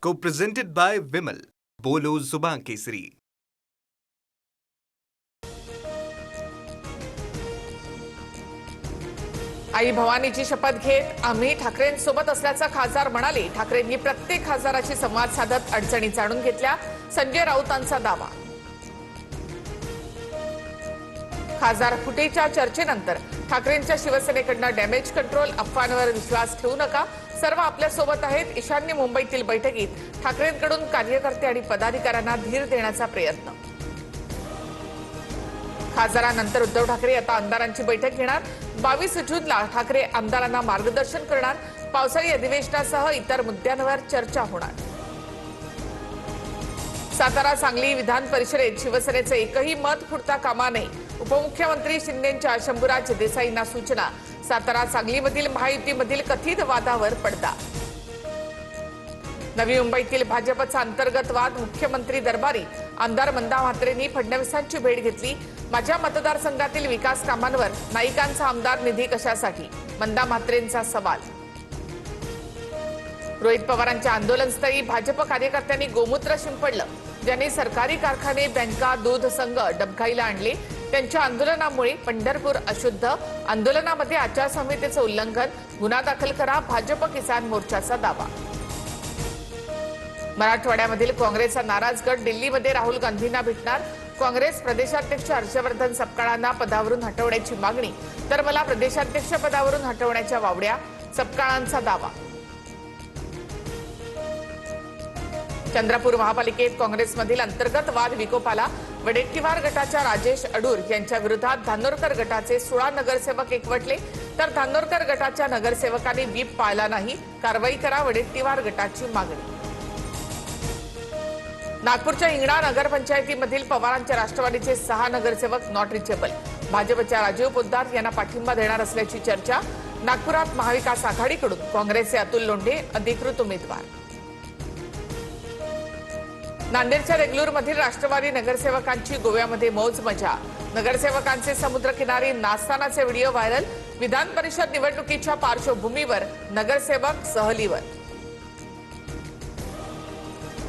Co-presented by Vimal. बोलो जुबान केसरी. आई भवानीची शपथ घेत आम्ही ठाकरेंसोबत असल्याचं खासदार म्हणाले. ठाकरेंनी प्रत्येक खासदाराशी संवाद साधत अडचणी जाणून घेतल्या. संजय राऊतांचा दावा. खासदार फुटेच्या चर्चेनंतर ठाकरेंच्या शिवसेनेकडनं डॅमेज कंट्रोल, अफवांवर विश्वास ठेवू नका, सर्व आपल्या सोबत आहेत. ईशान्य मुंबईतील बैठकीत ठाकरेंकडून कार्यकर्ते आणि पदाधिकाऱ्यांना धीर देण्याचा प्रयत्न. खासदारांनंतर उद्धव ठाकरे आता आमदारांची बैठक घेणार. 22 जूनला ठाकरे आमदारांना मार्गदर्शन करणार. पावसाळी अधिवेशनासह इतर मुद्द्यांवर चर्चा होणार. सातारा सांगली विधान परिषदेत शिवसेनेचे एकही मत फुटता कामा नये. उपमुख्यमंत्री शिंदेंच्या शंभूराज देसाईंना सूचना. सातारा सांगलीमधील महायुतीमधील कथित वादावर पडदा. नवी मुंबईतील भाजपचा अंतर्गत वाद मुख्यमंत्री दरबारी. आमदार मंदा म्हात्रेंनी फडणवीसांची भेट घेतली. माझ्या मतदारसंघातील विकास कामांवर नाईकांचा आमदार निधी कशासाठी, मंदा म्हात्रेंचा सवाल. रोहित पवारांच्या आंदोलनस्थळी भाजप कार्यकर्त्यांनी गोमूत्र शिंपडलं. ज्यांनी सरकारी कारखाने, बँका, दूध संघ डबघाईला आणले, त्यांच्या आंदोलनामुळे पंढरपूर अशुद्ध. आंदोलनामध्ये आचारसंहितेचं उल्लंघन, गुन्हा दाखल करा, भाजप किसान मोर्चाचा दावा. मराठवाड्यामधील काँग्रेसचा नाराज गट दिल्लीमध्ये राहुल गांधींना भेटणार. काँग्रेस प्रदेशाध्यक्ष हर्षवर्धन सपकाळांना पदावरून हटवण्याची मागणी, तर मला प्रदेशाध्यक्ष पदावरून हटवण्याच्या वावड्या, सपकाळांचा दावा. चंद्रपूर महापालिकेत काँग्रेसमधील अंतर्गत वाद विकोपाला. वडेट्टीवार गटाच्या राजेश अडूर यांच्या विरोधात धानोरकर गटाचे 16 नगरसेवक एकवटले, तर धानोरकर गटाच्या नगरसेवकांनी व्हीप पाळला नाही, कारवाई करा, वडेट्टीवार गटाची मागणी. नागपूरच्या हिंगणा नगरपंचायतीमधील पवारांच्या राष्ट्रवादीचे 6 नगरसेवक नॉट रिचेबल. भाजपच्या राजीव पोद्दार यांना पाठिंबा देणार असल्याची चर्चा. नागपुरात महाविकास आघाडीकडून काँग्रेसचे अतुल लोंढे अधिकृत उमेदवार. नांदेडच्या देगलूरमधील राष्ट्रवादी नगरसेवकांची गोव्यामध्ये मौज मजा. नगरसेवकांचे समुद्रकिनारी नाचतानाचे व्हिडिओ व्हायरल. विधान परिषद निवडणुकीच्या पार्श्वभूमीवर नगरसेवक सहलीवर.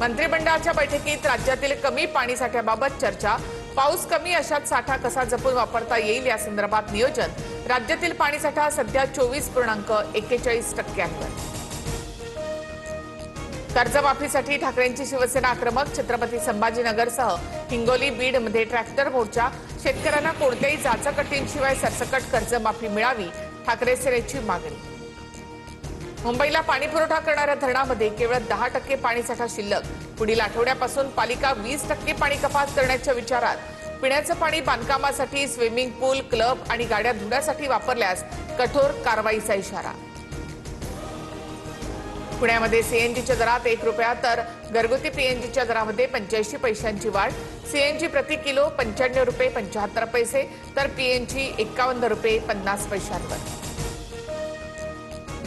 मंत्रिमंडळाच्या बैठकीत राज्यातील कमी पाणीसाठ्याबाबत चर्चा. पाऊस कमी अशात साठा कसा जपून वापरता येईल या संदर्भात नियोजन. राज्यातील पाणीसाठा सध्या 24.41%. कर्जमाफीसाठी ठाकरेंची शिवसेना आक्रमक. छत्रपती संभाजीनगरसह हिंगोली, बीडमध्ये ट्रॅक्टर मोर्चा. शेतकऱ्यांना कोणत्याही जाचकटींशिवाय सरसकट कर्जमाफी मिळावी, ठाकरे सेनेची मागणी. मुंबईला पाणीपुरवठा करणाऱ्या धरणामध्ये केवळ 10% पाणीसाठा शिल्लक. पुढील आठवड्यापासून पालिका 20% पाणी कपात करण्याच्या विचारात. पिण्याचं पाणी बांधकामासाठी, स्विमिंग पूल, क्लब आणि गाड्या धुण्यासाठी वापरल्यास कठोर कारवाईचा इशारा. पुण्यामध्ये सीएनजीच्या दरात 1 रुपया तर घरगुती पीएनजीच्या दरामध्ये 85 पैशांची वाढ. सीएनजी प्रति किलो 95 रुपये 75 पैसे तर पीएनजी 51 रुपये 50 पैशांवर.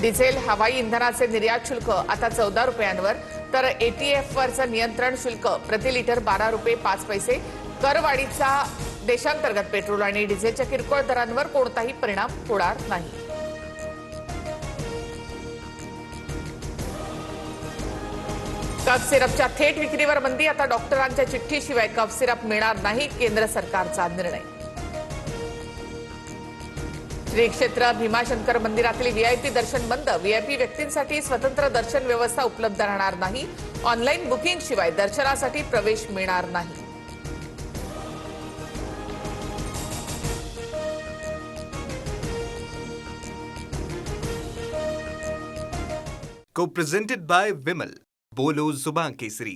डिझेल, हवाई इंधनाचे निर्यात शुल्क आता 14 रुपयांवर, तर एटीएफवरचं नियंत्रण शुल्क प्रति लिटर 12 रुपये 5 पैसे. करवाढीचा देशांतर्गत पेट्रोल आणि डिझेलच्या किरकोळ दरांवर कोणताही परिणाम होणार नाही. कफ सिरपच्या थेट विक्रीवर बंदी. आता डॉक्टरांच्या चिठ्ठीशिवाय कफ सिरप मिळणार नाही, केंद्र सरकारचा निर्णय. श्री क्षेत्र भीमाशंकर मंदिरातील व्हीआयपी दर्शन बंद. व्हीआयपी व्यक्तींसाठी स्वतंत्र दर्शन व्यवस्था उपलब्ध राहणार नाही. ऑनलाईन बुकिंग शिवाय दर्शनासाठी प्रवेश मिळणार नाही. Co-presented by Vimal. बोलो जुबान केसरी.